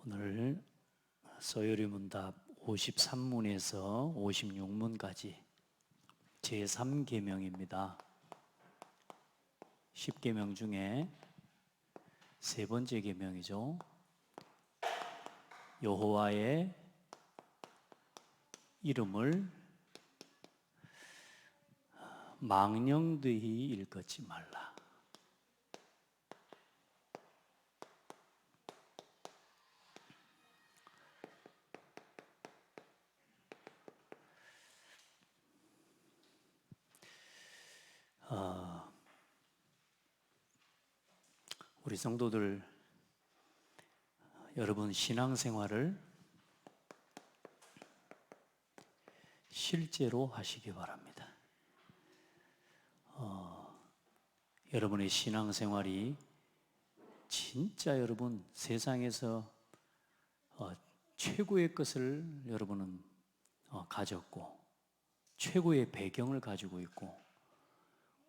오늘 서열의 문답 53문에서 56문까지 제3계명입니다. 10계명 중에 세 번째 계명이죠. 여호와의 이름을 망령되이 일컫지 말라. 우리 성도들 여러분 신앙생활을 실제로 하시기 바랍니다. 여러분의 신앙생활이 진짜 여러분 세상에서 최고의 것을 여러분은 가졌고 최고의 배경을 가지고 있고,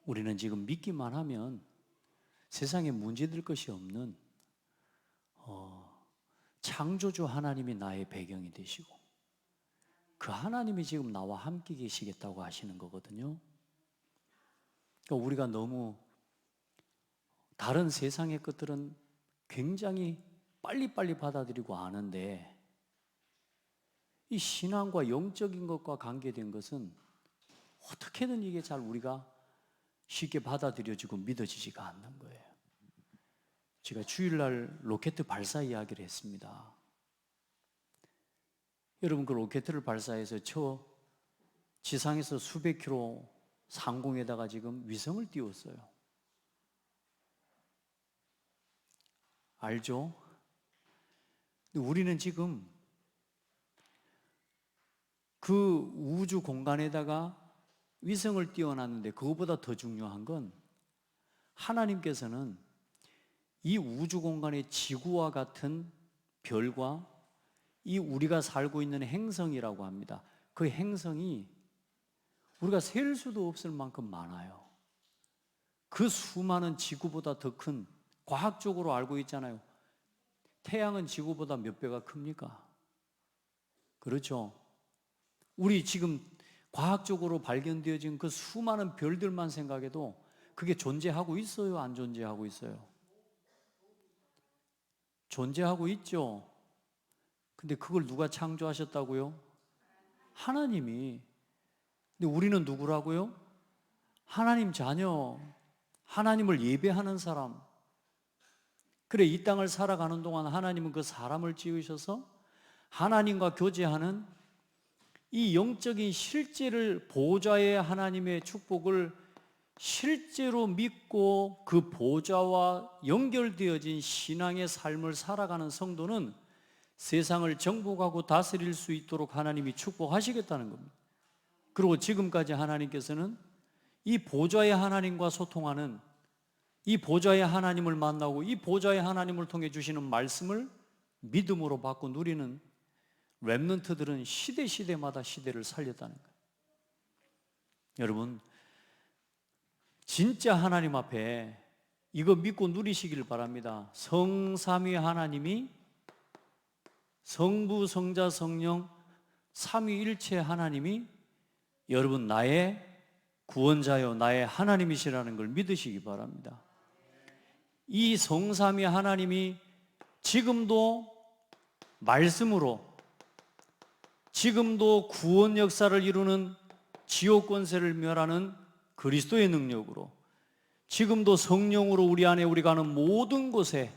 우리는 지금 믿기만 하면 세상에 문제될 것이 없는 창조주 하나님이 나의 배경이 되시고 그 하나님이 지금 나와 함께 계시겠다고 하시는 거거든요. 그러니까 우리가 너무 다른 세상의 것들은 굉장히 빨리빨리 받아들이고 아는데, 이 신앙과 영적인 것과 관계된 것은 어떻게든 이게 잘 우리가 쉽게 받아들여지고 믿어지지가 않는 거예요. 제가 주일날 로켓 발사 이야기를 했습니다. 여러분, 그 로켓을 발사해서 저 지상에서 수백 킬로 상공에다가 지금 위성을 띄웠어요. 알죠? 근데 우리는 지금 그 우주 공간에다가 위성을 띄워놨는데, 그것보다 더 중요한 건 하나님께서는 이 우주 공간의 지구와 같은 별과 이 우리가 살고 있는 행성이라고 합니다. 그 행성이 우리가 셀 수도 없을 만큼 많아요. 그 수많은 지구보다 더 큰, 과학적으로 알고 있잖아요. 태양은 지구보다 몇 배가 큽니까? 그렇죠? 우리 지금 과학적으로 발견되어진 그 수많은 별들만 생각해도 그게 존재하고 있어요? 안 존재하고 있어요? 존재하고 있죠. 근데 그걸 누가 창조하셨다고요? 하나님이. 근데 우리는 누구라고요? 하나님 자녀, 하나님을 예배하는 사람. 그래, 이 땅을 살아가는 동안 하나님은 그 사람을 지으셔서 하나님과 교제하는 이 영적인 실제를, 보좌의 하나님의 축복을 실제로 믿고 그 보좌와 연결되어진 신앙의 삶을 살아가는 성도는 세상을 정복하고 다스릴 수 있도록 하나님이 축복하시겠다는 겁니다. 그리고 지금까지 하나님께서는 이 보좌의 하나님과 소통하는, 이 보좌의 하나님을 만나고 이 보좌의 하나님을 통해 주시는 말씀을 믿음으로 받고 누리는 렘넌트들은 시대마다 시대를 살렸다는 거예요. 여러분, 진짜 하나님 앞에 이거 믿고 누리시길 바랍니다. 성삼위 하나님이, 성부, 성자, 성령 삼위일체 하나님이 여러분 나의 구원자요 나의 하나님이시라는 걸 믿으시기 바랍니다. 이 성삼위 하나님이 지금도 말씀으로, 지금도 구원 역사를 이루는 지옥 권세를 멸하는 그리스도의 능력으로, 지금도 성령으로 우리 안에 우리가 하는 모든 곳에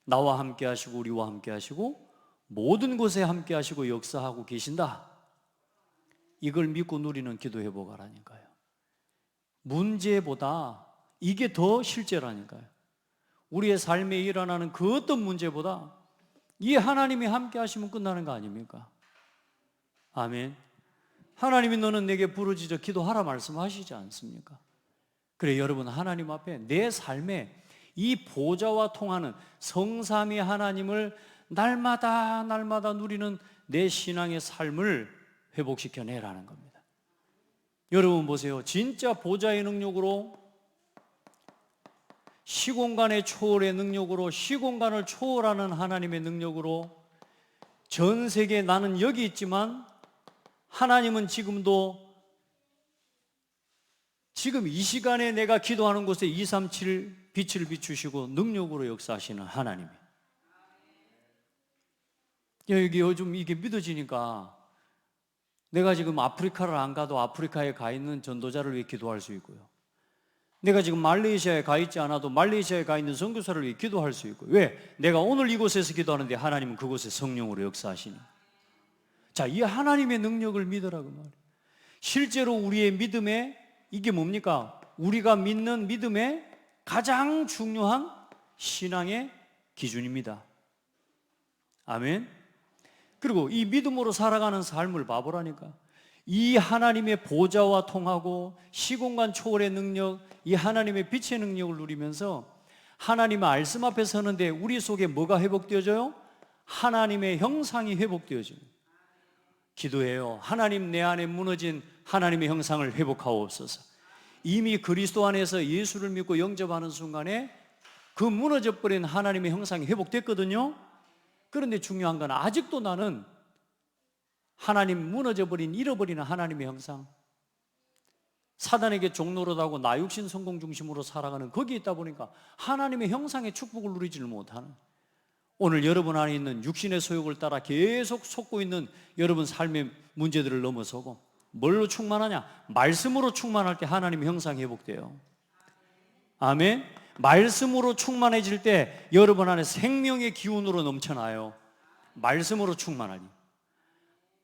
나와 함께 하시고 우리와 함께 하시고 모든 곳에 함께 하시고 역사하고 계신다. 이걸 믿고 누리는 기도 회복하라니까요. 문제보다 이게 더 실제라니까요. 우리의 삶에 일어나는 그 어떤 문제보다 이 하나님이 함께 하시면 끝나는 거 아닙니까? 아멘. 하나님이 너는 내게 부르짖어 기도하라 말씀하시지 않습니까? 그래, 여러분, 하나님 앞에 내 삶에 이 보좌와 통하는 성삼위 하나님을 날마다 누리는 내 신앙의 삶을 회복시켜내라는 겁니다. 여러분 보세요. 진짜 보좌의 능력으로 시공간의 초월의 능력으로, 시공간을 초월하는 하나님의 능력으로 전 세계에 나는 여기 있지만 하나님은 지금도 지금 이 시간에 내가 기도하는 곳에 237 빛을 비추시고 능력으로 역사하시는 하나님이. 여기 요즘 이게 믿어지니까 내가 지금 아프리카를 안 가도 아프리카에 가 있는 전도자를 위해 기도할 수 있고요. 내가 지금 말레이시아에 가 있지 않아도 말레이시아에 가 있는 선교사를 위해 기도할 수 있고요. 왜? 내가 오늘 이곳에서 기도하는데 하나님은 그곳에 성령으로 역사하시니. 자, 이 하나님의 능력을 믿으라고 말이에요. 실제로 우리의 믿음에 이게 뭡니까? 우리가 믿는 믿음의 가장 중요한 신앙의 기준입니다. 아멘. 그리고 이 믿음으로 살아가는 삶을 봐보라니까. 이 하나님의 보좌와 통하고 시공간 초월의 능력, 이 하나님의 빛의 능력을 누리면서 하나님의 말씀 앞에 서는데 우리 속에 뭐가 회복되어져요? 하나님의 형상이 회복되어져요. 기도해요. 하나님, 내 안에 무너진 하나님의 형상을 회복하옵소서. 이미 그리스도 안에서 예수를 믿고 영접하는 순간에 그 무너져버린 하나님의 형상이 회복됐거든요. 그런데 중요한 건 아직도 나는 하나님 무너져버린, 잃어버리는 하나님의 형상, 사단에게 종노릇하고 나 육신 성공 중심으로 살아가는 거기에 있다 보니까 하나님의 형상의 축복을 누리지를 못하는, 오늘 여러분 안에 있는 육신의 소욕을 따라 계속 솟고 있는 여러분 삶의 문제들을 넘어서고 뭘로 충만하냐? 말씀으로 충만할 때 하나님의 형상이 회복돼요. 아멘. 말씀으로 충만해질 때 여러분 안에 생명의 기운으로 넘쳐나요. 말씀으로 충만하니.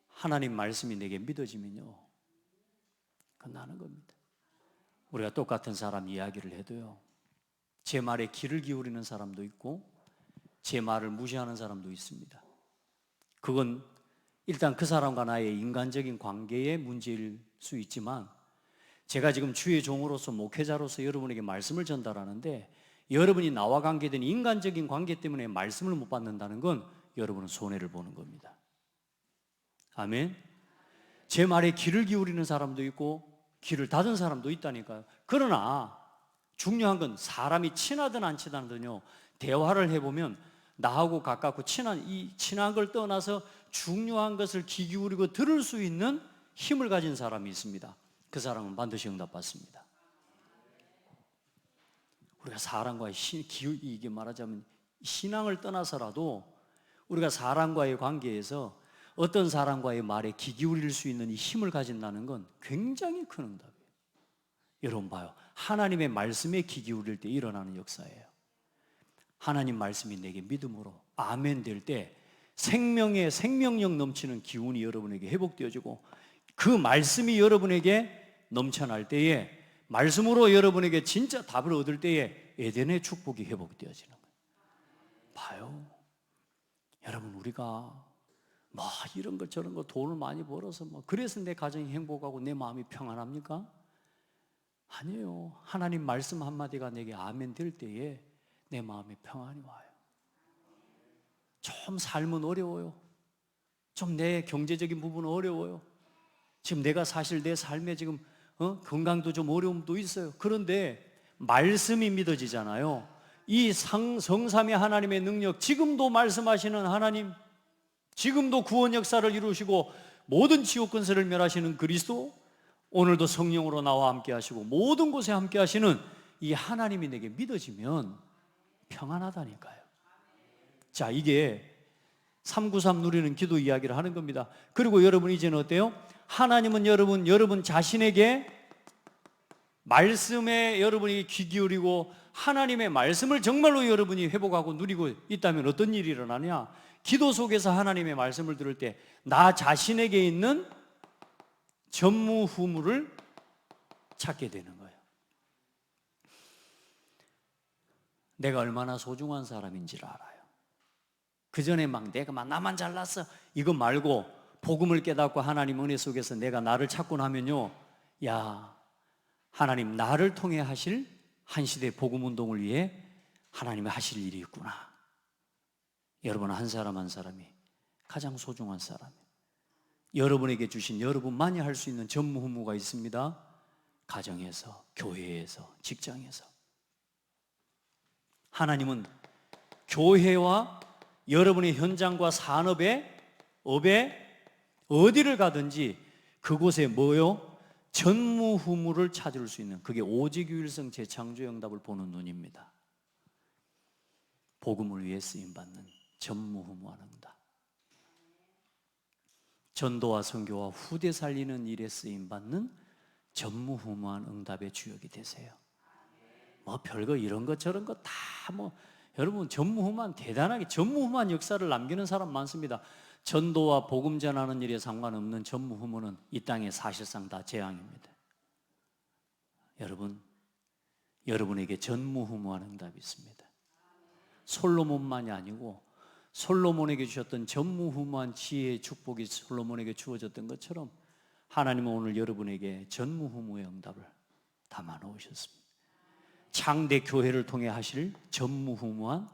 하나님 말씀이 내게 믿어지면요, 끝나는 겁니다. 우리가 똑같은 사람 이야기를 해도요, 제 말에 귀를 기울이는 사람도 있고 제 말을 무시하는 사람도 있습니다. 그건 일단 그 사람과 나의 인간적인 관계의 문제일 수 있지만, 제가 지금 주의 종으로서 목회자로서 여러분에게 말씀을 전달하는데 여러분이 나와 관계된 인간적인 관계 때문에 말씀을 못 받는다는 건 여러분은 손해를 보는 겁니다. 아멘. 제 말에 귀를 기울이는 사람도 있고 귀를 닫은 사람도 있다니까요. 그러나 중요한 건 사람이 친하든 안 친하든요, 대화를 해보면 나하고 가깝고 친한 걸 떠나서 중요한 것을 귀 기울이고 들을 수 있는 힘을 가진 사람이 있습니다. 그 사람은 반드시 응답받습니다. 우리가 사람과의 이게 말하자면 신앙을 떠나서라도 우리가 사람과의 관계에서 어떤 사람과의 말에 귀 기울일 수 있는 이 힘을 가진다는 건 굉장히 큰 응답이에요. 여러분 봐요. 하나님의 말씀에 귀 기울일 때 일어나는 역사예요. 하나님 말씀이 내게 믿음으로 아멘 될 때 생명의 생명력 넘치는 기운이 여러분에게 회복되어지고, 그 말씀이 여러분에게 넘쳐날 때에, 말씀으로 여러분에게 진짜 답을 얻을 때에 에덴의 축복이 회복되어지는 거예요. 봐요. 여러분, 우리가 뭐 이런 것 저런 거 돈을 많이 벌어서 뭐 그래서 내 가정이 행복하고 내 마음이 평안합니까? 아니에요. 하나님 말씀 한마디가 내게 아멘 될 때에 내 마음에 평안이 와요. 좀 삶은 어려워요. 좀 내 경제적인 부분은 어려워요. 지금 내가 사실 내 삶에 지금 건강도 좀 어려움도 있어요. 그런데 말씀이 믿어지잖아요. 이 성삼위 하나님의 능력, 지금도 말씀하시는 하나님, 지금도 구원 역사를 이루시고 모든 지옥 권세를 멸하시는 그리스도, 오늘도 성령으로 나와 함께 하시고 모든 곳에 함께 하시는 이 하나님이 내게 믿어지면 평안하다니까요. 자, 이게 393 누리는 기도 이야기를 하는 겁니다. 그리고 여러분 이제는 어때요? 하나님은 여러분 자신에게 말씀에 여러분이 귀 기울이고 하나님의 말씀을 정말로 여러분이 회복하고 누리고 있다면 어떤 일이 일어나냐? 기도 속에서 하나님의 말씀을 들을 때 나 자신에게 있는 전무후무를 찾게 되는 거예요. 내가 얼마나 소중한 사람인지를 알아요. 그 전에 내가 나만 잘났어 이거 말고 복음을 깨닫고 하나님 은혜 속에서 내가 나를 찾고 나면요, 야, 하나님 나를 통해 하실 한 시대 복음 운동을 위해 하나님이 하실 일이 있구나. 여러분 한 사람 한 사람이 가장 소중한 사람이에요. 여러분에게 주신 여러분만이 할 수 있는 전무후무가 있습니다. 가정에서, 교회에서, 직장에서. 하나님은 교회와 여러분의 현장과 산업에, 업에, 어디를 가든지 그곳에 뭐요? 전무후무를 찾을 수 있는, 그게 오직유일성 재창조의 응답을 보는 눈입니다. 복음을 위해 쓰임받는 전무후무한 응답. 전도와 선교와 후대 살리는 일에 쓰임받는 전무후무한 응답의 주역이 되세요. 뭐 별거 이런 것 저런 거 다 여러분 전무후무한, 대단하게 전무후무한 역사를 남기는 사람 많습니다. 전도와 복음 전하는 일에 상관없는 전무후무는 이 땅에 사실상 다 재앙입니다. 여러분에게 전무후무한 응답이 있습니다. 솔로몬만이 아니고 솔로몬에게 주셨던 전무후무한 지혜의 축복이 솔로몬에게 주어졌던 것처럼 하나님은 오늘 여러분에게 전무후무의 응답을 담아 놓으셨습니다. 창대 교회를 통해 하실 전무후무한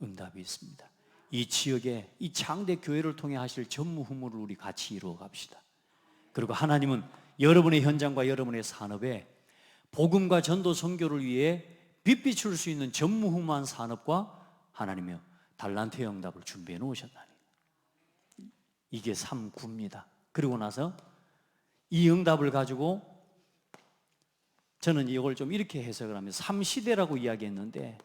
응답이 있습니다. 이 지역에 이 창대 교회를 통해 하실 전무후무를 우리 같이 이루어 갑시다. 그리고 하나님은 여러분의 현장과 여러분의 산업에 복음과 전도 선교를 위해 빛 비출 수 있는 전무후무한 산업과 하나님의 달란트의 응답을 준비해 놓으셨다니. 이게 3구입니다. 그리고 나서 이 응답을 가지고 저는 이걸 좀 이렇게 해석을 하면 3시대라고 이야기했는데,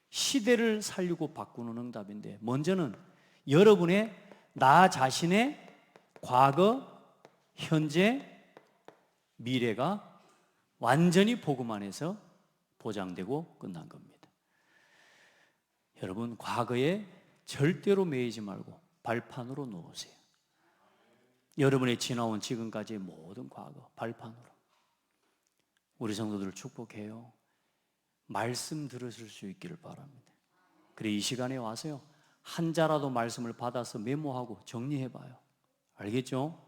시대를 살리고 바꾸는 응답인데, 먼저는 여러분의 나 자신의 과거, 현재, 미래가 완전히 복음 안에서 보장되고 끝난 겁니다. 여러분, 과거에 절대로 매이지 말고 발판으로 놓으세요. 여러분의 지나온 지금까지의 모든 과거 발판으로. 우리 성도들을 축복해요. 말씀 들으실 수 있기를 바랍니다. 그래, 이 시간에 와서요, 한 자라도 말씀을 받아서 메모하고 정리해봐요. 알겠죠?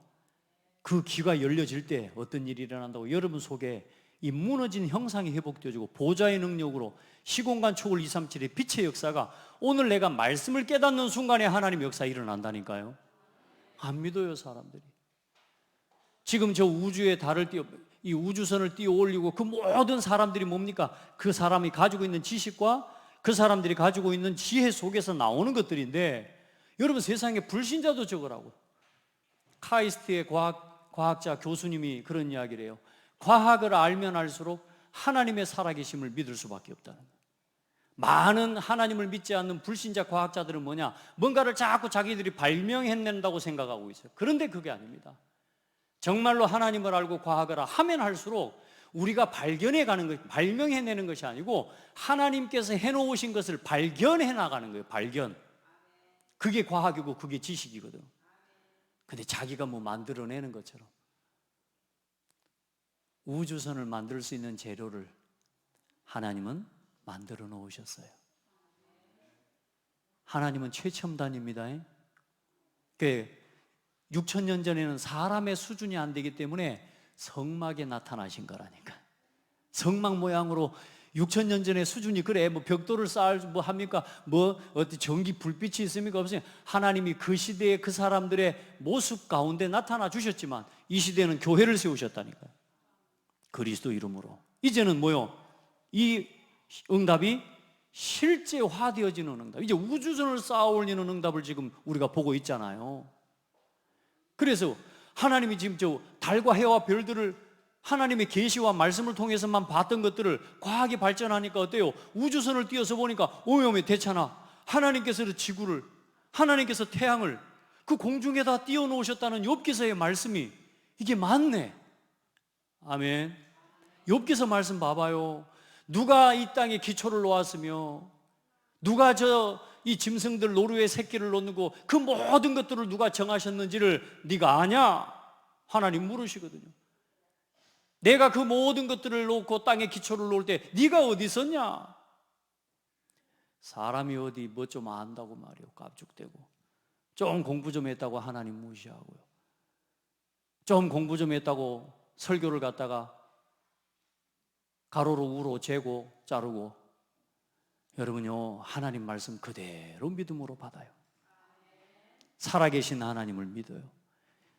그 귀가 열려질 때 어떤 일이 일어난다고 여러분 속에 이 무너진 형상이 회복되어지고 보좌의 능력으로 시공간 초월 237의 빛의 역사가 오늘 내가 말씀을 깨닫는 순간에 하나님의 역사 일어난다니까요. 안 믿어요, 사람들이. 지금 저 우주의 달을 이 우주선을 띄워 올리고 그 모든 사람들이 뭡니까? 그 사람이 가지고 있는 지식과 그 사람들이 가지고 있는 지혜 속에서 나오는 것들인데, 여러분 세상에 불신자도 적으라고요. 카이스트의 과학자 교수님이 그런 이야기를 해요. 과학을 알면 알수록 하나님의 살아계심을 믿을 수밖에 없다는 거예요. 많은 하나님을 믿지 않는 불신자 과학자들은 뭐냐? 뭔가를 자꾸 자기들이 발명해낸다고 생각하고 있어요. 그런데 그게 아닙니다. 정말로 하나님을 알고 과학을 하면 할수록 우리가 발견해가는 것, 발명해내는 것이 아니고 하나님께서 해놓으신 것을 발견해 나가는 거예요. 발견. 그게 과학이고 그게 지식이거든. 근데 자기가 뭐 만들어내는 것처럼. 우주선을 만들 수 있는 재료를 하나님은 만들어 놓으셨어요. 하나님은 최첨단입니다. 6,000년 전에는 사람의 수준이 안 되기 때문에 성막에 나타나신 거라니까. 성막 모양으로 6,000년 전에 수준이 그래 뭐 벽돌을 쌓을 뭐 합니까? 뭐 어디 전기 불빛이 있습니까? 없으니 하나님이 그 시대에 그 사람들의 모습 가운데 나타나 주셨지만 이 시대는 교회를 세우셨다니까요. 그리스도 이름으로. 이제는 뭐요? 이 응답이 실제화되어지는 응답. 이제 우주선을 쌓아 올리는 응답을 지금 우리가 보고 있잖아요. 그래서 하나님이 지금 저 달과 해와 별들을 하나님의 계시와 말씀을 통해서만 봤던 것들을 과학이 발전하니까 어때요? 우주선을 띄어서 보니까 오메오메 대차나 하나님께서 지구를, 하나님께서 태양을 그 공중에다 띄워 놓으셨다는 욥기서의 말씀이 이게 맞네. 아멘. 욥기서 말씀 봐봐요. 누가 이 땅에 기초를 놓았으며 누가 이 짐승들 노루의 새끼를 놓고 그 모든 것들을 누가 정하셨는지를 네가 아냐? 하나님 물으시거든요. 내가 그 모든 것들을 놓고 땅에 기초를 놓을 때 네가 어디 있었냐? 사람이 어디 뭐 좀 안다고 말이요, 깝죽대고 좀 공부 좀 했다고 하나님 무시하고요, 좀 공부 좀 했다고 설교를 갖다가 가로로 우로 재고 자르고. 여러분요, 하나님 말씀 그대로 믿음으로 받아요. 살아계신 하나님을 믿어요.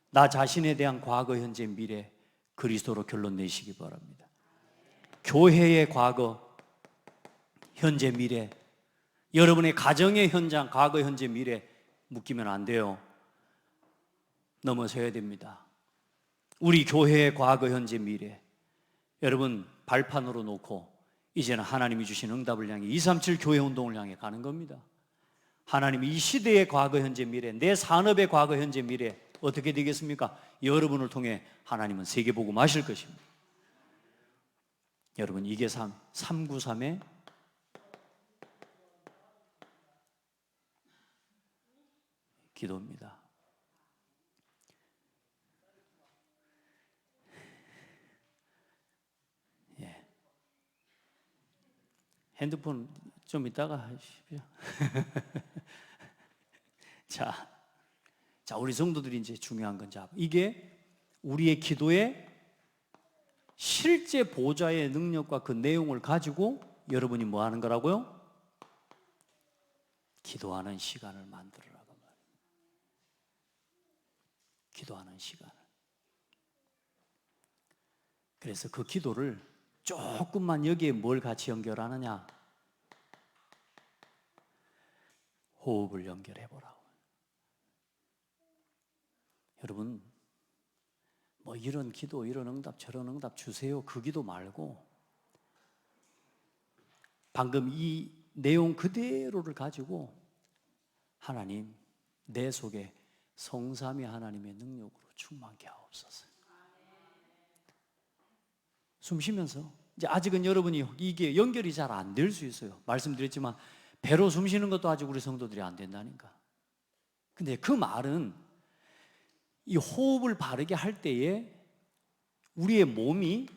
나 자신에 대한 과거, 현재, 미래 그리스도로 결론 내시기 바랍니다. 교회의 과거, 현재, 미래, 여러분의 가정의 현장, 과거, 현재, 미래 묶이면 안 돼요. 넘어서야 됩니다. 우리 교회의 과거, 현재, 미래, 여러분 발판으로 놓고 이제는 하나님이 주신 응답을 향해 237 교회 운동을 향해 가는 겁니다. 하나님이 이 시대의 과거, 현재, 미래, 내 산업의 과거, 현재, 미래 어떻게 되겠습니까? 여러분을 통해 하나님은 세계복음 하실 것입니다. 여러분, 이게 393의 기도입니다. 예. 핸드폰 좀 이따가 하십시오. 자, 우리 성도들이 이제 중요한 건 이게 우리의 기도의 실제 보좌의 능력과 그 내용을 가지고 여러분이 뭐 하는 거라고요? 기도하는 시간을 만들으라고 말이에요. 기도하는 시간을. 그래서 그 기도를 조금만 여기에 뭘 같이 연결하느냐? 호흡을 연결해 보라고. 여러분, 뭐 이런 기도, 이런 응답, 저런 응답 주세요. 그 기도 말고 방금 이 내용 그대로를 가지고 하나님, 내 속에 성삼위 하나님의 능력으로 충만케 하옵소서. 숨 쉬면서, 이제 아직은 여러분이 이게 연결이 잘 안 될 수 있어요. 말씀드렸지만 배로 숨 쉬는 것도 아직 우리 성도들이 안 된다니까. 근데 그 말은 이 호흡을 바르게 할 때에 우리의 몸이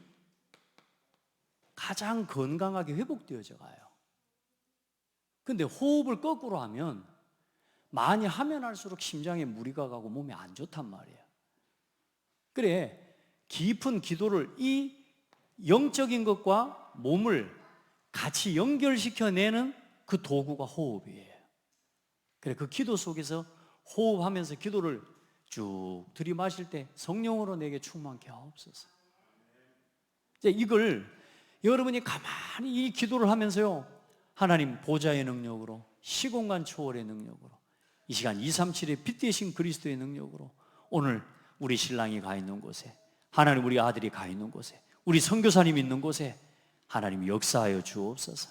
가장 건강하게 회복되어져 가요. 근데 호흡을 거꾸로 하면 많이 하면 할수록 심장에 무리가 가고 몸이 안 좋단 말이에요. 그래, 깊은 기도를 이 영적인 것과 몸을 같이 연결시켜내는 그 도구가 호흡이에요. 그래, 그 기도 속에서 호흡하면서 기도를 쭉 들이마실 때 성령으로 내게 충만케 하옵소서. 이제 이걸 여러분이 가만히 이 기도를 하면서요, 하나님 보좌의 능력으로, 시공간 초월의 능력으로, 이 시간 237의 빛 대신 그리스도의 능력으로 오늘 우리 신랑이 가 있는 곳에, 하나님 우리 아들이 가 있는 곳에, 우리 선교사님 있는 곳에 하나님 역사하여 주옵소서.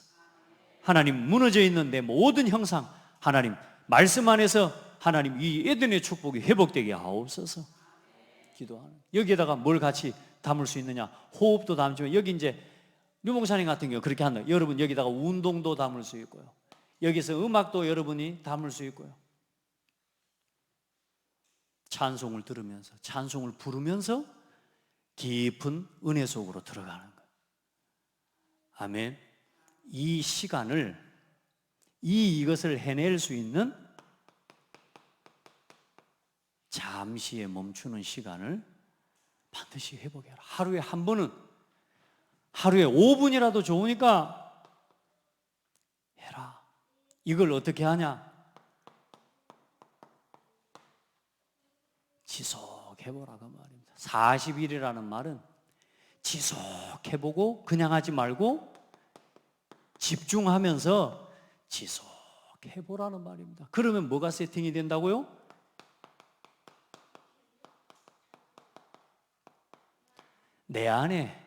하나님 무너져 있는 내 모든 형상, 하나님 말씀 안에서 하나님 이 에덴의 축복이 회복되게 하옵소서. 기도하는, 여기에다가 뭘 같이 담을 수 있느냐? 호흡도 담지만 여기 이제 류목사님 같은 경우 그렇게 한다. 여러분 여기다가 운동도 담을 수 있고요, 여기서 음악도 여러분이 담을 수 있고요, 찬송을 들으면서, 찬송을 부르면서 깊은 은혜 속으로 들어가는 거예요. 아멘. 이 시간을, 이것을 해낼 수 있는 잠시의 멈추는 시간을 반드시 회복해라. 하루에 한 번은, 하루에 5분이라도 좋으니까 해라. 이걸 어떻게 하냐? 지속해보라고 말입니다. 40일이라는 말은 지속해보고 그냥 하지 말고 집중하면서 지속해보라는 말입니다. 그러면 뭐가 세팅이 된다고요? 내 안에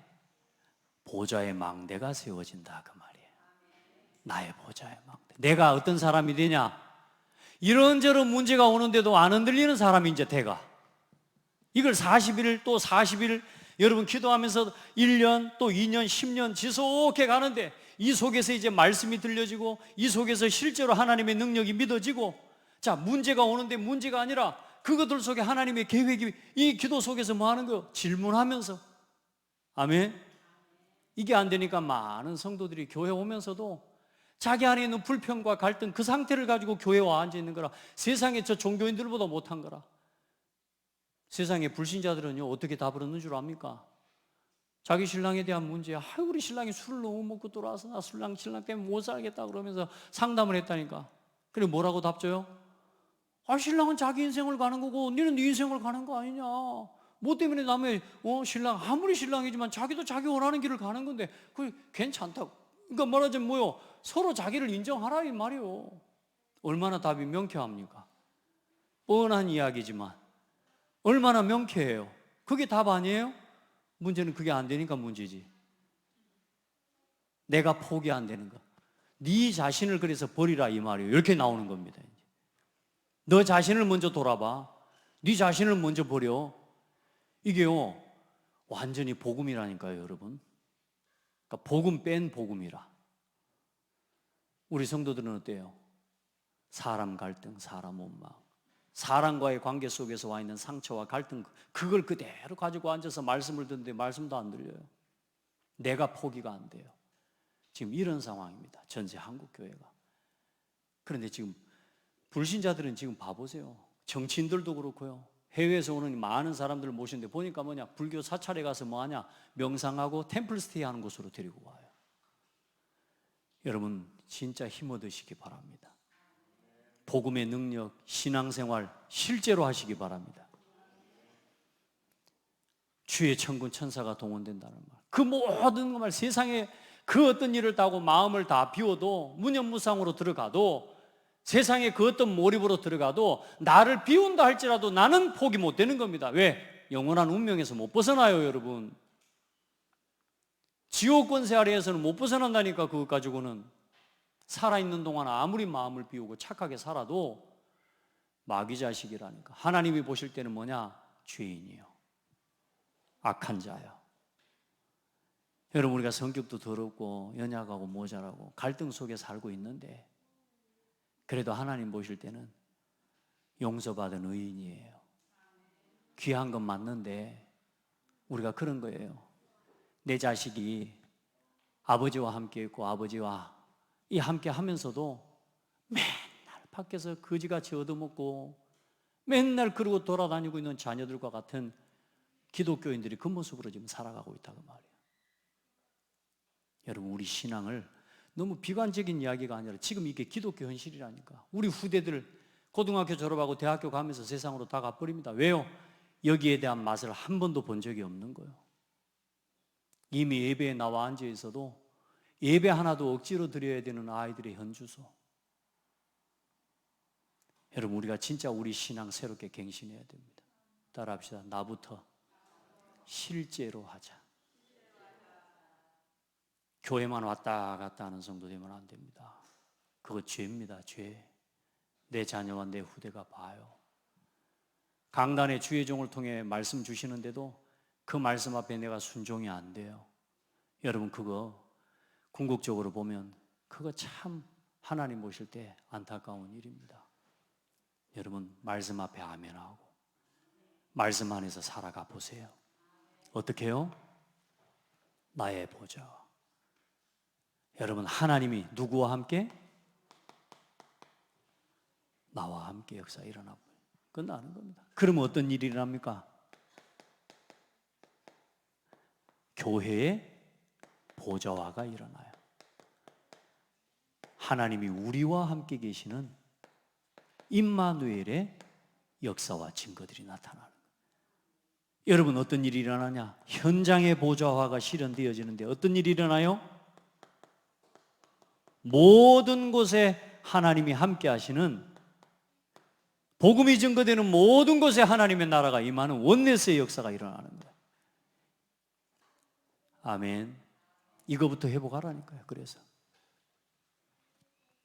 보좌의 망대가 세워진다 그 말이에요. 나의 보좌의 망대. 내가 어떤 사람이 되냐? 이런저런 문제가 오는데도 안 흔들리는 사람이 이제 돼가. 이걸 40일 또 40일 여러분 기도하면서 1년 또 2년 10년 지속해 가는데, 이 속에서 이제 말씀이 들려지고, 이 속에서 실제로 하나님의 능력이 믿어지고, 자, 문제가 오는데 문제가 아니라 그것들 속에 하나님의 계획이, 이 기도 속에서 뭐 하는 거예요? 질문하면서. 아멘. 이게 안 되니까 많은 성도들이 교회 오면서도 자기 안에 있는 불평과 갈등, 그 상태를 가지고 교회에 와 앉아 있는 거라. 세상에 저 종교인들보다 못한 거라. 세상의 불신자들은요 어떻게 답을 얻는 줄 압니까? 자기 신랑에 대한 문제, 우리 신랑이 술을 너무 먹고 돌아와서 나 신랑 때문에 못 살겠다 그러면서 상담을 했다니까. 그래 뭐라고 답줘요? 신랑은 자기 인생을 가는 거고 너는 네 인생을 가는 거 아니냐. 뭐 때문에 남의 신랑, 아무리 신랑이지만 자기도 자기 원하는 길을 가는 건데 그게 괜찮다고. 그러니까 말하자면 뭐요? 서로 자기를 인정하라 이 말이요. 얼마나 답이 명쾌합니까? 뻔한 이야기지만 얼마나 명쾌해요. 그게 답 아니에요? 문제는 그게 안 되니까 문제지. 내가 포기 안 되는 거. 네 자신을 그래서 버리라 이 말이에요. 이렇게 나오는 겁니다. 너 자신을 먼저 돌아봐. 네 자신을 먼저 버려. 이게요, 완전히 복음이라니까요, 여러분. 그러니까 복음 뺀 복음이라. 우리 성도들은 어때요? 사람 갈등, 사람 원망, 사람과의 관계 속에서 와 있는 상처와 갈등, 그걸 그대로 가지고 앉아서 말씀을 듣는데 말씀도 안 들려요. 내가 포기가 안 돼요. 지금 이런 상황입니다. 전체 한국교회가. 그런데 지금 불신자들은 지금 봐보세요. 정치인들도 그렇고요. 해외에서 오는 많은 사람들을 모시는데 보니까 뭐냐, 불교 사찰에 가서 뭐하냐, 명상하고 템플스테이 하는 곳으로 데리고 와요. 여러분 진짜 힘 얻으시기 바랍니다. 복음의 능력, 신앙생활 실제로 하시기 바랍니다. 주의 천군 천사가 동원된다는 말, 그 모든 말, 세상에 그 어떤 일을 따고 마음을 다 비워도, 무념무상으로 들어가도, 세상에 그 어떤 몰입으로 들어가도 나를 비운다 할지라도 나는 포기 못 되는 겁니다. 왜? 영원한 운명에서 못 벗어나요, 여러분. 지옥 권세 아래에서는 못 벗어난다니까. 그것 가지고는 살아있는 동안 아무리 마음을 비우고 착하게 살아도 마귀 자식이라니까. 하나님이 보실 때는 뭐냐? 죄인이요, 악한 자요. 여러분, 우리가 성격도 더럽고 연약하고 모자라고 갈등 속에 살고 있는데, 그래도 하나님 보실 때는 용서받은 의인이에요. 귀한 건 맞는데 우리가 그런 거예요. 내 자식이 아버지와 함께 있고 아버지와 함께 하면서도 맨날 밖에서 거지같이 얻어먹고 맨날 그러고 돌아다니고 있는 자녀들과 같은 기독교인들이 그 모습으로 지금 살아가고 있다고 말이에요. 여러분, 우리 신앙을 너무 비관적인 이야기가 아니라 지금 이게 기독교 현실이라니까. 우리 후대들 고등학교 졸업하고 대학교 가면서 세상으로 다 가버립니다. 왜요? 여기에 대한 맛을 한 번도 본 적이 없는 거예요. 이미 예배에 나와 앉아 있어도 예배 하나도 억지로 드려야 되는 아이들의 현주소. 여러분, 우리가 진짜 우리 신앙 새롭게 갱신해야 됩니다. 따라합시다. 나부터 실제로 하자. 교회만 왔다 갔다 하는 성도 되면 안 됩니다. 그거 죄입니다, 죄. 내 자녀와 내 후대가 봐요. 강단에 주의 종을 통해 말씀 주시는데도 그 말씀 앞에 내가 순종이 안 돼요. 여러분, 그거 궁극적으로 보면 그거 참 하나님 보실 때 안타까운 일입니다. 여러분, 말씀 앞에 아멘하고 말씀 안에서 살아가 보세요. 어떻게 해요? 나의 보좌. 여러분, 하나님이 누구와 함께? 나와 함께 역사 일어나고 끝나는 겁니다. 그러면 어떤 일이 일어납니까? 교회의 보좌화가 일어나요. 하나님이 우리와 함께 계시는 임마누엘의 역사와 증거들이 나타나는 거예요. 여러분, 어떤 일이 일어나냐? 현장의 보좌화가 실현되어지는데 어떤 일이 일어나요? 모든 곳에 하나님이 함께 하시는, 복음이 증거되는 모든 곳에 하나님의 나라가 임하는 원네스의 역사가 일어나는 거예요. 아멘. 이거부터 회복하라니까요.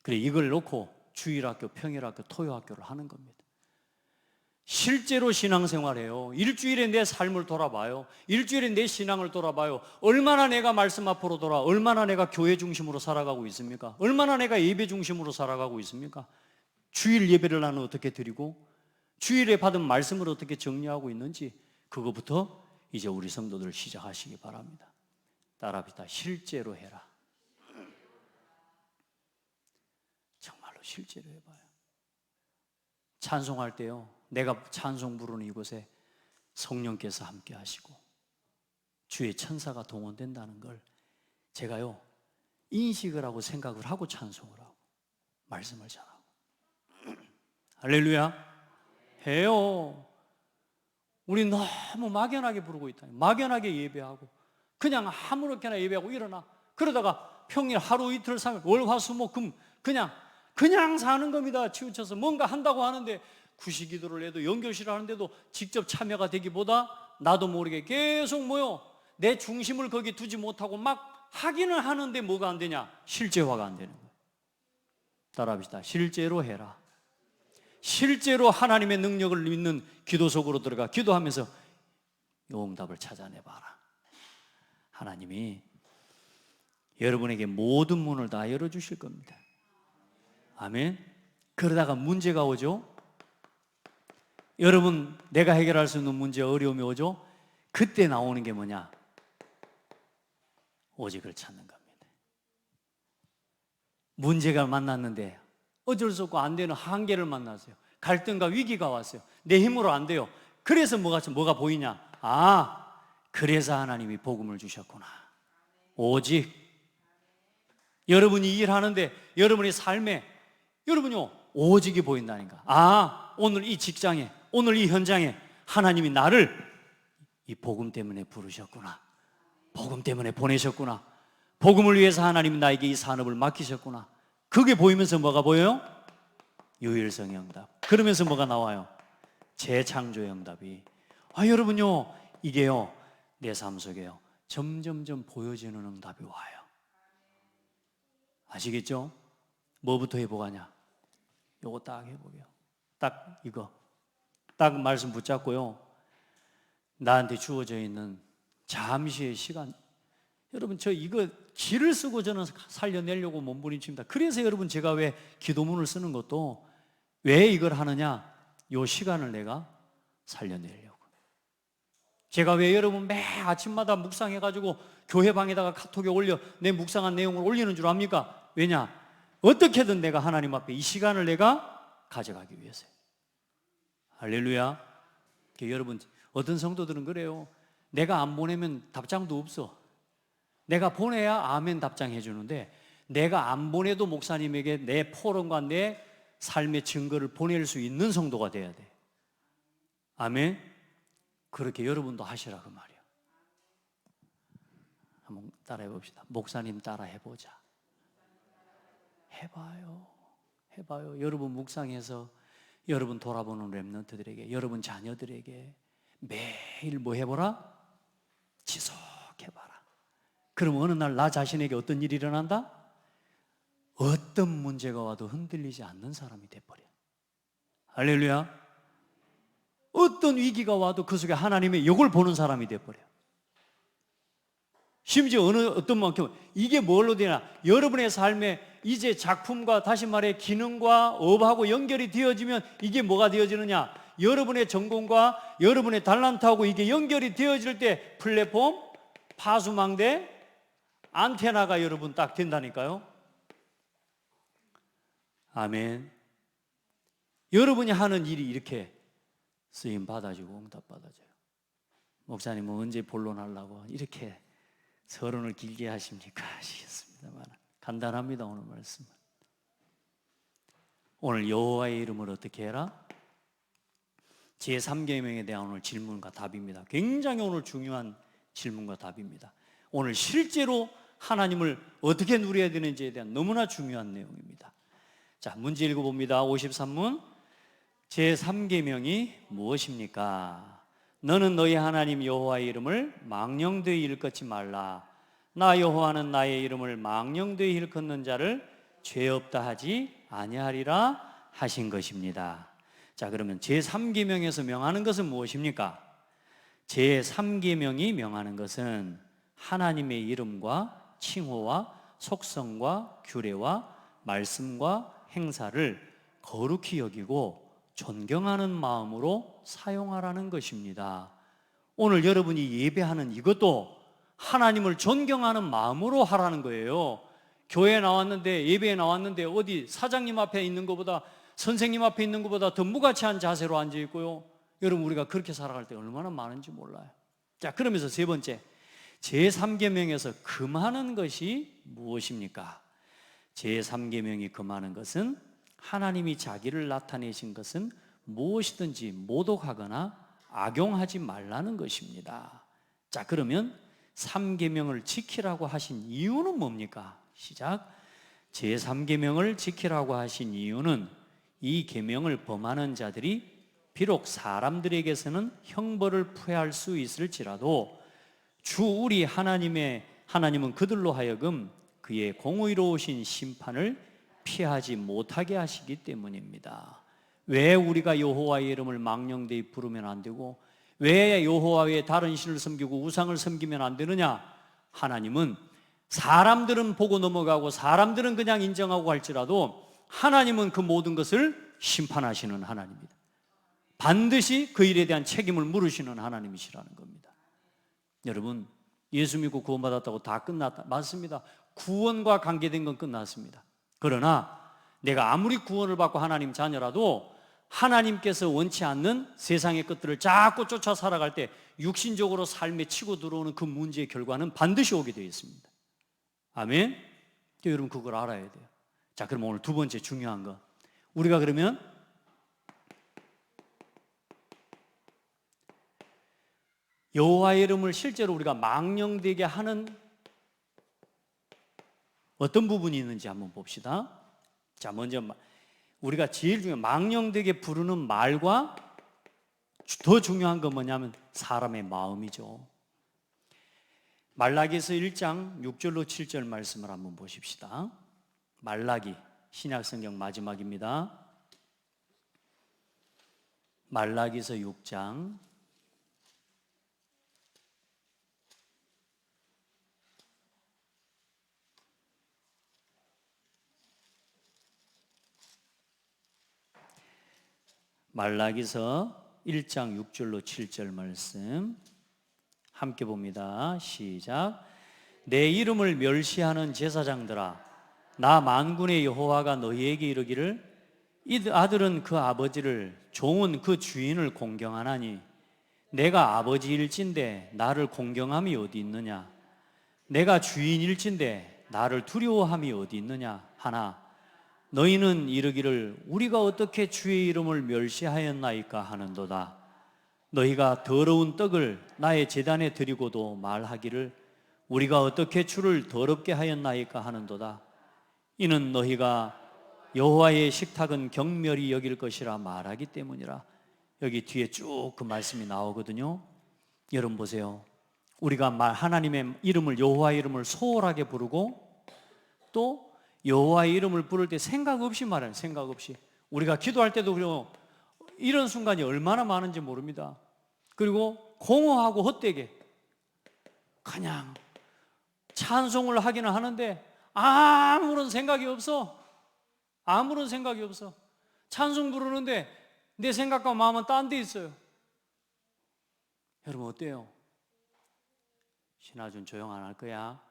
그래, 이걸 놓고 주일학교, 평일학교, 토요학교를 하는 겁니다. 실제로 신앙생활해요. 일주일에 내 삶을 돌아봐요. 일주일에 내 신앙을 돌아봐요. 얼마나 내가 말씀 앞으로 돌아, 얼마나 내가 교회 중심으로 살아가고 있습니까? 얼마나 내가 예배 중심으로 살아가고 있습니까? 주일 예배를 나는 어떻게 드리고 주일에 받은 말씀을 어떻게 정리하고 있는지, 그거부터 이제 우리 성도들 시작하시기 바랍니다. 따라합시다. 실제로 해라. 정말로 실제로 해봐요. 찬송할 때요, 내가 찬송 부르는 이곳에 성령께서 함께 하시고 주의 천사가 동원된다는 걸 제가요 인식을 하고 생각을 하고 찬송을 하고 말씀을 전하고. 할렐루야. 해요. 우리 너무 막연하게 부르고 있다. 막연하게 예배하고 그냥 아무렇게나 예배하고 일어나. 그러다가 평일 하루 이틀 3일 월 화 수 목 금 그냥 사는 겁니다. 치우쳐서 뭔가 한다고 하는데 구시기도를 해도 연결실을 하는데도 직접 참여가 되기보다 나도 모르게 계속 내 중심을 거기 두지 못하고 막 하기는 하는데 뭐가 안 되냐? 실제화가 안 되는 거예요. 따라합시다. 실제로 해라. 실제로 하나님의 능력을 믿는 기도 속으로 들어가 기도하면서 응답을 찾아내봐라. 하나님이 여러분에게 모든 문을 다 열어주실 겁니다. 아멘. 그러다가 문제가 오죠. 여러분, 내가 해결할 수 있는 문제, 어려움이 오죠. 그때 나오는 게 뭐냐? 오직을 찾는 겁니다. 문제가 만났는데 어쩔 수 없고 안 되는 한계를 만났어요. 갈등과 위기가 왔어요. 내 힘으로 안 돼요. 그래서 뭐가 보이냐? 그래서 하나님이 복음을 주셨구나. 오직 여러분이 일하는데 여러분의 삶에 여러분요 오직이 보인다니까. 오늘 이 직장에, 오늘 이 현장에 하나님이 나를 이 복음 때문에 부르셨구나. 복음 때문에 보내셨구나. 복음을 위해서 하나님이 나에게 이 산업을 맡기셨구나. 그게 보이면서 뭐가 보여요? 유일성의 응답. 그러면서 뭐가 나와요? 재창조의 응답이. 여러분요, 이게요 내 삶 속에요 점점점 보여지는 응답이 와요. 아시겠죠? 뭐부터 회복하냐? 요거 딱 해보게요. 딱 이거 딱 말씀 붙잡고요, 나한테 주어져 있는 잠시의 시간. 여러분, 저 이거 기를 쓰고 저는 살려내려고 몸부림칩니다. 그래서 여러분, 제가 왜 기도문을 쓰는 것도 왜 이걸 하느냐? 요 시간을 내가 살려내려고. 제가 왜 여러분 매 아침마다 묵상해가지고 교회방에다가 카톡에 올려 내 묵상한 내용을 올리는 줄 압니까? 왜냐? 어떻게든 내가 하나님 앞에 이 시간을 내가 가져가기 위해서요. 할렐루야. 여러분, 어떤 성도들은 그래요. 내가 안 보내면 답장도 없어. 내가 보내야 아멘 답장해 주는데 내가 안 보내도 목사님에게 내 포럼과 내 삶의 증거를 보낼 수 있는 성도가 돼야 돼. 아멘. 그렇게 여러분도 하시라 그 말이야. 한번 따라해 봅시다. 목사님 따라 해보자. 해봐요. 여러분 묵상해서 여러분 돌아보는 렘넌트들에게, 여러분 자녀들에게 매일 뭐 해보라? 지속해봐라. 그럼 어느 날 나 자신에게 어떤 일이 일어난다? 어떤 문제가 와도 흔들리지 않는 사람이 돼버려. 할렐루야. 어떤 위기가 와도 그 속에 하나님의 역을 보는 사람이 돼버려. 심지어 어떤 만큼 이게 뭘로 되나? 여러분의 삶에 이제 작품과 다시 말해 기능과 업하고 연결이 되어지면 이게 뭐가 되어지느냐? 여러분의 전공과 여러분의 달란트하고 이게 연결이 되어질 때 플랫폼, 파수망대, 안테나가 여러분 딱 된다니까요. 아멘. 여러분이 하는 일이 이렇게 쓰임 받아주고 응답 받아줘요. 목사님은 언제 본론하려고 이렇게 서론을 길게 하십니까? 하시겠습니다만 간단합니다. 오늘 말씀은. 오늘 여호와의 이름을 어떻게 해라? 제3계명에 대한 오늘 질문과 답입니다. 굉장히 오늘 중요한 질문과 답입니다. 오늘 실제로 하나님을 어떻게 누려야 되는지에 대한 너무나 중요한 내용입니다. 자, 문제 읽어봅니다. 53문. 제3계명이 무엇입니까? 너는 너희 하나님 여호와의 이름을 망령되이 일컫지 말라. 나 여호와는 나의 이름을 망령되이 일컫는 자를 죄 없다 하지 아니하리라 하신 것입니다. 자, 그러면 제3계명에서 명하는 것은 무엇입니까? 제3계명이 명하는 것은 하나님의 이름과 칭호와 속성과 규례와 말씀과 행사를 거룩히 여기고 존경하는 마음으로 사용하라는 것입니다. 오늘 여러분이 예배하는 이것도 하나님을 존경하는 마음으로 하라는 거예요. 교회에 나왔는데, 예배에 나왔는데 어디 사장님 앞에 있는 것보다, 선생님 앞에 있는 것보다 더 무가치한 자세로 앉아 있고요. 여러분, 우리가 그렇게 살아갈 때 얼마나 많은지 몰라요. 자, 그러면서 세 번째, 제3계명에서 금하는 것이 무엇입니까? 제3계명이 금하는 것은 하나님이 자기를 나타내신 것은 무엇이든지 모독하거나 악용하지 말라는 것입니다. 자, 그러면 3계명을 지키라고 하신 이유는 뭡니까? 시작. 제3계명을 지키라고 하신 이유는 이 계명을 범하는 자들이 비록 사람들에게서는 형벌을 표할 수 있을지라도 주 우리 하나님은 그들로 하여금 그의 공의로우신 심판을 피하지 못하게 하시기 때문입니다. 왜 우리가 여호와의 이름을 망령되이 부르면 안 되고 왜 여호와 외에 다른 신을 섬기고 우상을 섬기면 안 되느냐? 하나님은 사람들은 보고 넘어가고 사람들은 그냥 인정하고 할지라도 하나님은 그 모든 것을 심판하시는 하나님입니다. 반드시 그 일에 대한 책임을 물으시는 하나님이시라는 겁니다. 여러분, 예수 믿고 구원받았다고 다 끝났다? 맞습니다. 구원과 관계된 건 끝났습니다. 그러나 내가 아무리 구원을 받고 하나님 자녀라도 하나님께서 원치 않는 세상의 것들을 자꾸 쫓아 살아갈 때 육신적으로 삶에 치고 들어오는 그 문제의 결과는 반드시 오게 되어 있습니다. 아멘? 여러분 그걸 알아야 돼요. 자, 그럼 오늘 두 번째 중요한 거, 우리가 그러면 여호와의 이름을 실제로 우리가 망령되게 하는 어떤 부분이 있는지 한번 봅시다. 자, 먼저 우리가 제일 중요한 망령되게 부르는 말과 더 중요한 건 뭐냐면 사람의 마음이죠. 말라기서 1장 6절로 7절 말씀을 한번 보십시다. 말라기 신약성경 마지막입니다. 말라기서 6장 6절로 7절 말씀 함께 봅니다. 시작. 내 이름을 멸시하는 제사장들아, 나 만군의 여호와가 너희에게 이르기를 이 아들은 그 아버지를, 종은 그 주인을 공경하나니 내가 아버지일진데 나를 공경함이 어디 있느냐? 내가 주인일진데 나를 두려워함이 어디 있느냐 하나, 너희는 이르기를 우리가 어떻게 주의 이름을 멸시하였나이까 하는도다. 너희가 더러운 떡을 나의 제단에 드리고도 말하기를 우리가 어떻게 주를 더럽게 하였나이까 하는도다. 이는 너희가 여호와의 식탁은 경멸히 여길 것이라 말하기 때문이라. 여기 뒤에 쭉 그 말씀이 나오거든요. 여러분 보세요. 우리가 하나님의 이름을, 여호와의 이름을 소홀하게 부르고 또 여호와의 이름을 부를 때 생각 없이 말해요. 생각 없이. 우리가 기도할 때도 그래요. 이런 순간이 얼마나 많은지 모릅니다. 그리고 공허하고 헛되게 그냥 찬송을 하기는 하는데 아무런 생각이 없어. 아무런 생각이 없어. 찬송 부르는데 내 생각과 마음은 딴 데 있어요. 여러분 어때요? 신하준 조용 안 할 거야?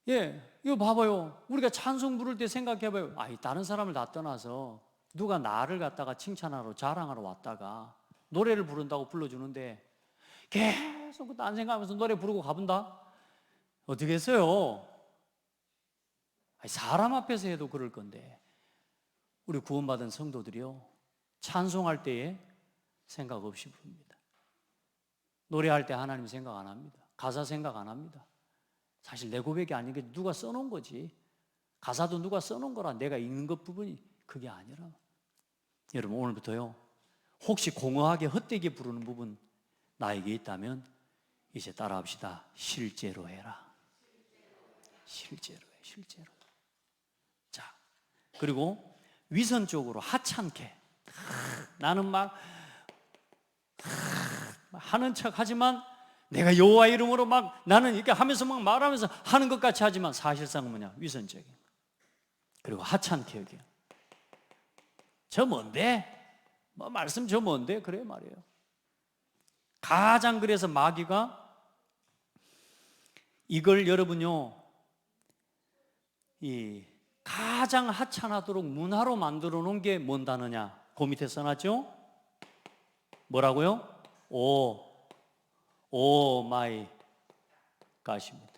예, 이거 봐봐요. 우리가 찬송 부를 때 생각해봐요. 다른 사람을 다 떠나서 누가 나를 갖다가 칭찬하러 자랑하러 왔다가 노래를 부른다고 불러주는데 계속 딴 생각하면서 노래 부르고 가본다? 어떻게 했어요? 사람 앞에서 해도 그럴 건데 우리 구원받은 성도들이요, 찬송할 때에 생각 없이 부릅니다. 노래할 때 하나님 생각 안 합니다. 가사 생각 안 합니다. 사실 내 고백이 아닌 게 누가 써놓은 거지. 가사도 누가 써놓은 거라 내가 읽는 것 부분이 그게 아니라. 여러분 오늘부터요, 혹시 공허하게 헛되게 부르는 부분 나에게 있다면 이제 따라합시다. 실제로 해라. 실제로 해. 실제로. 자, 그리고 위선적으로 하찮게 나는 막 하는 척 하지만 내가 여호와 이름으로 막 나는 이렇게 하면서 막 말하면서 하는 것 같이 하지만 사실상 뭐냐? 위선적인. 그리고 하찮게 여겨. 저 뭔데? 뭐 말씀 저 뭔데? 그래 말이에요. 가장 그래서 마귀가 이걸 여러분요, 이 가장 하찮하도록 문화로 만들어 놓은 게 뭔 단어냐? 그 밑에 써놨죠? 뭐라고요? 오 마이 갓입니다.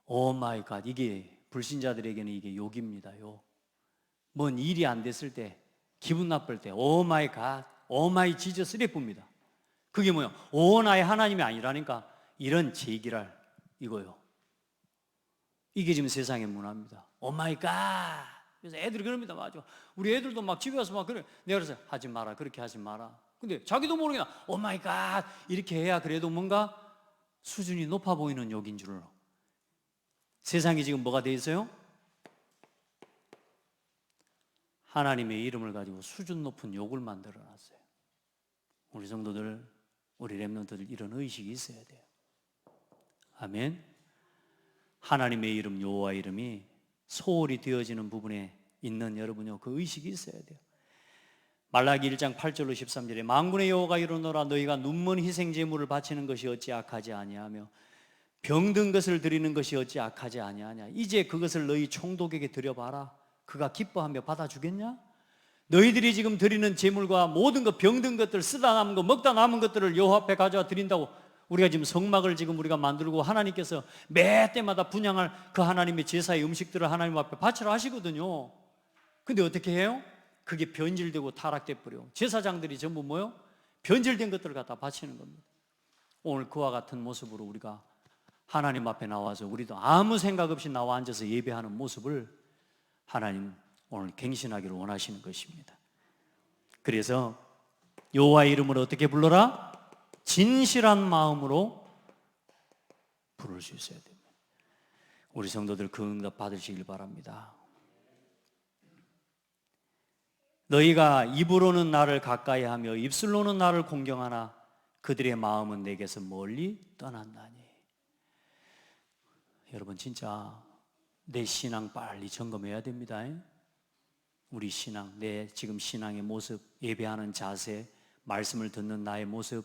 오 마이 갓. 이게 불신자들에게는 이게 욕입니다. 욕. 뭔 일이 안 됐을 때, 기분 나쁠 때 오 마이 갓, 오 마이 지저스 이래 뿝니다. 그게 뭐야? 오 나의 하나님이 아니라니까. 이런 제기랄 이거요. 이게 지금 세상의 문화입니다. 오 마이 갓. 그래서 애들이 그럽니다. 맞아. 우리 애들도 막 집에 와서 막 그래. 내가 그래서 하지 마라. 그렇게 하지 마라. 근데 자기도 모르게 오 마이 갓 이렇게 해야 그래도 뭔가 수준이 높아 보이는 욕인 줄로. 세상이 지금 뭐가 돼 있어요? 하나님의 이름을 가지고 수준 높은 욕을 만들어 놨어요. 우리 성도들, 우리 렘넌트들 이런 의식이 있어야 돼요. 아멘. 하나님의 이름, 여호와 이름이 소홀히 되어지는 부분에 있는 여러분요, 그 의식이 있어야 돼요. 말라기 1장 8절로 13절에 만군의 여호와가 이르노라 너희가 눈먼 희생 제물을 바치는 것이 어찌 악하지 아니하며 병든 것을 드리는 것이 어찌 악하지 아니하냐. 이제 그것을 너희 총독에게 드려봐라. 그가 기뻐하며 받아주겠냐? 너희들이 지금 드리는 제물과 모든 것, 병든 것들, 쓰다 남은 것, 먹다 남은 것들을 여호와 앞에 가져와 드린다고. 우리가 지금 성막을 지금 우리가 만들고 하나님께서 매 때마다 분향할 그 하나님의 제사의 음식들을 하나님 앞에 바치라 하시거든요. 근데 어떻게 해요? 그게 변질되고 타락돼 버려. 제사장들이 전부 뭐요? 변질된 것들을 갖다 바치는 겁니다. 오늘 그와 같은 모습으로 우리가 하나님 앞에 나와서 우리도 아무 생각 없이 나와 앉아서 예배하는 모습을 하나님 오늘 갱신하기를 원하시는 것입니다. 그래서 여호와의 이름을 어떻게 불러라? 진실한 마음으로 부를 수 있어야 됩니다. 우리 성도들 그 응답 받으시길 바랍니다. 너희가 입으로는 나를 가까이 하며 입술로는 나를 공경하나 그들의 마음은 내게서 멀리 떠난다니. 여러분 진짜 내 신앙 빨리 점검해야 됩니다. 우리 신앙, 내 지금 신앙의 모습, 예배하는 자세, 말씀을 듣는 나의 모습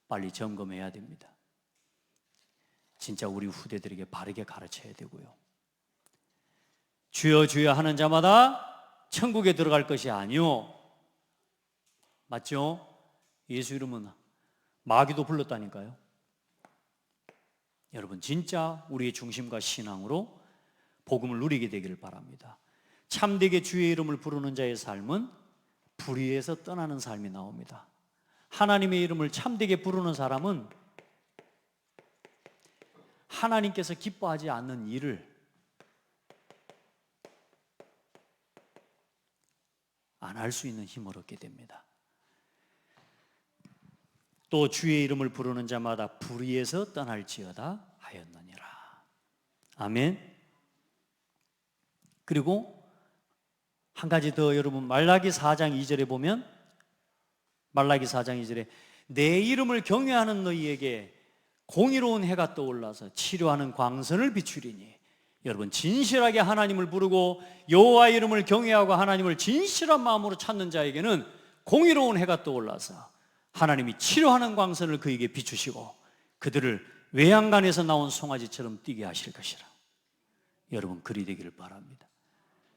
빨리 점검해야 됩니다. 진짜 우리 후대들에게 바르게 가르쳐야 되고요. 주여 주여 하는 자마다 천국에 들어갈 것이 아니요. 맞죠? 예수 이름은 마귀도 불렀다니까요. 여러분 진짜 우리의 중심과 신앙으로 복음을 누리게 되기를 바랍니다. 참되게 주의 이름을 부르는 자의 삶은 불의에서 떠나는 삶이 나옵니다. 하나님의 이름을 참되게 부르는 사람은 하나님께서 기뻐하지 않는 일을 안 할 수 있는 힘을 얻게 됩니다. 또 주의 이름을 부르는 자마다 불의에서 떠날지어다 하였느니라. 아멘. 그리고 한 가지 더 여러분 말라기 4장 2절에 보면 말라기 4장 2절에 내 이름을 경외하는 너희에게 공의로운 해가 떠올라서 치료하는 광선을 비추리니. 여러분 진실하게 하나님을 부르고 여호와 이름을 경외하고 하나님을 진실한 마음으로 찾는 자에게는 공의로운 해가 떠올라서 하나님이 치료하는 광선을 그에게 비추시고 그들을 외양간에서 나온 송아지처럼 뛰게 하실 것이라. 여러분 그리 되기를 바랍니다.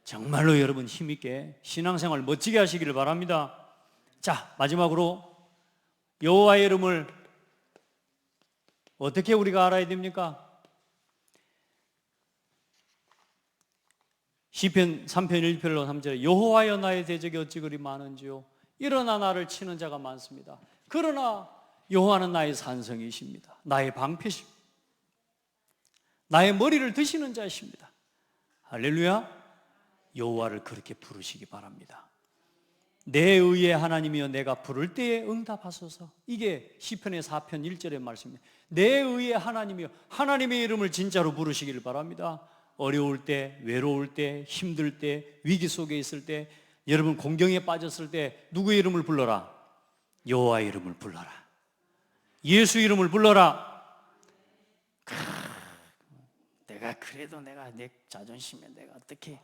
정말로 여러분 힘있게 신앙생활 멋지게 하시기를 바랍니다. 자, 마지막으로 여호와의 이름을 어떻게 우리가 알아야 됩니까? 시편 3편 1편로 3절에 여호와여 나의 대적이 어찌 그리 많은지요. 일어나 나를 치는 자가 많습니다. 그러나 여호와는 나의 산성이십니다. 나의 방패십니다. 나의 머리를 드시는 자이십니다. 할렐루야. 여호와를 그렇게 부르시기 바랍니다. 내 의의 하나님이여 내가 부를 때에 응답하소서. 이게 시편의 4편 1절의 말씀입니다. 내 의의 하나님이여, 하나님의 이름을 진짜로 부르시기를 바랍니다. 어려울 때, 외로울 때, 힘들 때, 위기 속에 있을 때, 여러분 공경에 빠졌을 때 누구의 이름을 불러라? 여호와의 이름을 불러라. 예수 이름을 불러라. 내가 그래도 내가 내 자존심에 내가 어떻게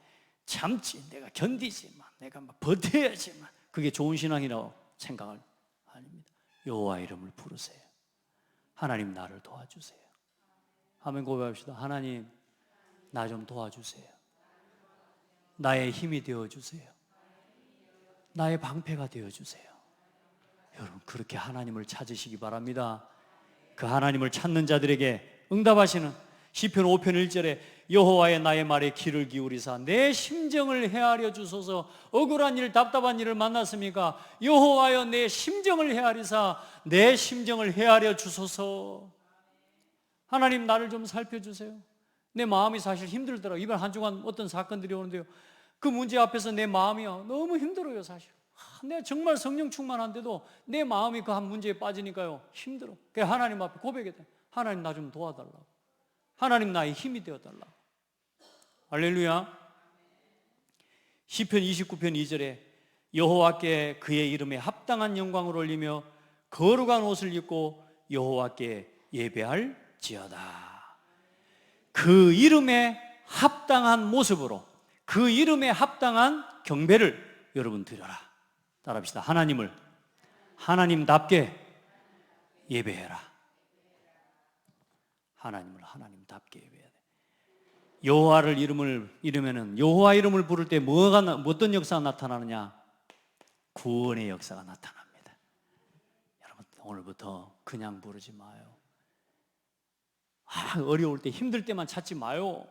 참지, 내가 견디지만, 내가 막 버텨야지만, 그게 좋은 신앙이라고 생각을 아닙니다. 여호와 이름을 부르세요. 하나님 나를 도와주세요. 하면 고백합시다. 하나님 나 좀 도와주세요. 나의 힘이 되어주세요. 나의 방패가 되어주세요. 여러분 그렇게 하나님을 찾으시기 바랍니다. 그 하나님을 찾는 자들에게 응답하시는 시편 5편 1절에 여호와의 나의 말에 귀를 기울이사 내 심정을 헤아려 주소서. 억울한 일, 답답한 일을 만났습니까? 여호와여 내 심정을 헤아리사 내 심정을 헤아려 주소서. 하나님 나를 좀 살펴주세요. 내 마음이 사실 힘들더라고요. 이번 한 주간 어떤 사건들이 오는데요, 그 문제 앞에서 내 마음이요 너무 힘들어요. 사실 내가 정말 성령 충만한데도 내 마음이 그 한 문제에 빠지니까요 힘들어. 그래서 하나님 앞에 고백했다. 하나님 나 좀 도와달라고. 하나님 나의 힘이 되어달라고. 할렐루야. 시편 29편 2절에 여호와께 그의 이름에 합당한 영광을 올리며 거룩한 옷을 입고 여호와께 예배할지어다. 그 이름에 합당한 모습으로, 그 이름에 합당한 경배를 여러분 드려라. 따라합시다. 하나님을 하나님답게 예배해라. 하나님을 하나님답게 예배해야 돼. 여호와를 이르면은 여호와 이름을 부를 때 어떤 역사가 나타나느냐? 구원의 역사가 나타납니다. 여러분 오늘부터 그냥 부르지 마요. 어려울 때 힘들 때만 찾지 마요.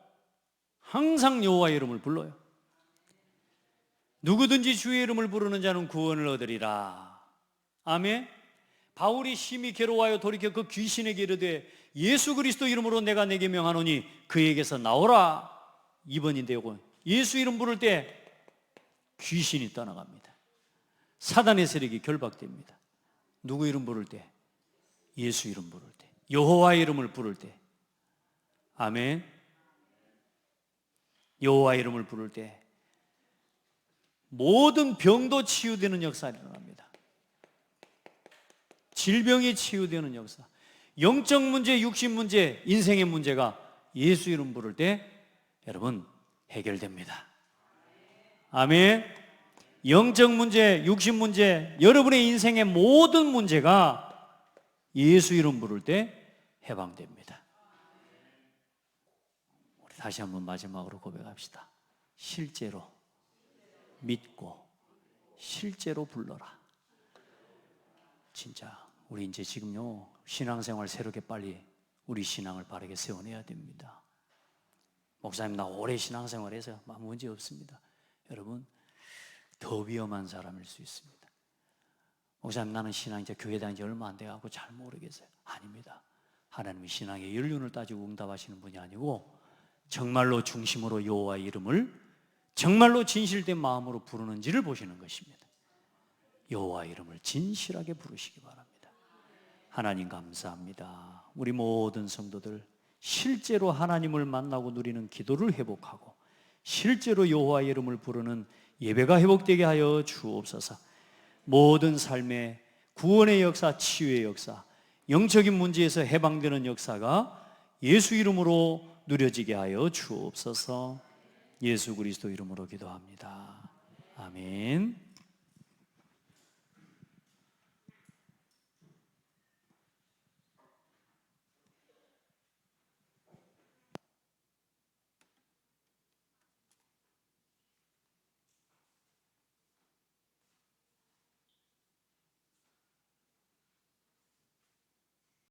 항상 여호와 이름을 불러요. 누구든지 주의 이름을 부르는 자는 구원을 얻으리라. 아멘. 바울이 심히 괴로워하여 돌이켜 그 귀신에게 이르되 예수 그리스도 이름으로 내가 내게 명하노니 그에게서 나오라. 2번인데요. 예수 이름 부를 때 귀신이 떠나갑니다. 사단의 세력이 결박됩니다. 누구 이름 부를 때? 예수 이름 부를 때, 여호와 이름을 부를 때. 아멘. 여호와 이름을 부를 때 모든 병도 치유되는 역사가 일어납니다. 질병이 치유되는 역사, 영적 문제, 육신 문제, 인생의 문제가 예수 이름 부를 때 여러분 해결됩니다. 아멘. 영적 문제, 육신 문제, 여러분의 인생의 모든 문제가 예수 이름 부를 때 해방됩니다. 우리 다시 한번 마지막으로 고백합시다. 실제로 믿고 실제로 불러라. 진짜 우리 이제 지금요 신앙생활 새롭게 빨리 우리 신앙을 바르게 세워내야 됩니다. 목사님 나 오래 신앙생활해서 아무 문제 없습니다. 여러분 더 위험한 사람일 수 있습니다. 목사님 나는 신앙 이제 교회 다닌 지 얼마 안 돼가지고 잘 모르겠어요. 아닙니다. 하나님이 신앙의 연륜을 따지고 응답하시는 분이 아니고 정말로 중심으로 여호와의 이름을 정말로 진실된 마음으로 부르는지를 보시는 것입니다. 여호와의 이름을 진실하게 부르시기 바랍니다. 하나님 감사합니다. 우리 모든 성도들 실제로 하나님을 만나고 누리는 기도를 회복하고 실제로 여호와의 이름을 부르는 예배가 회복되게 하여 주옵소서. 모든 삶의 구원의 역사, 치유의 역사, 영적인 문제에서 해방되는 역사가 예수 이름으로 누려지게 하여 주옵소서. 예수 그리스도 이름으로 기도합니다. 아멘.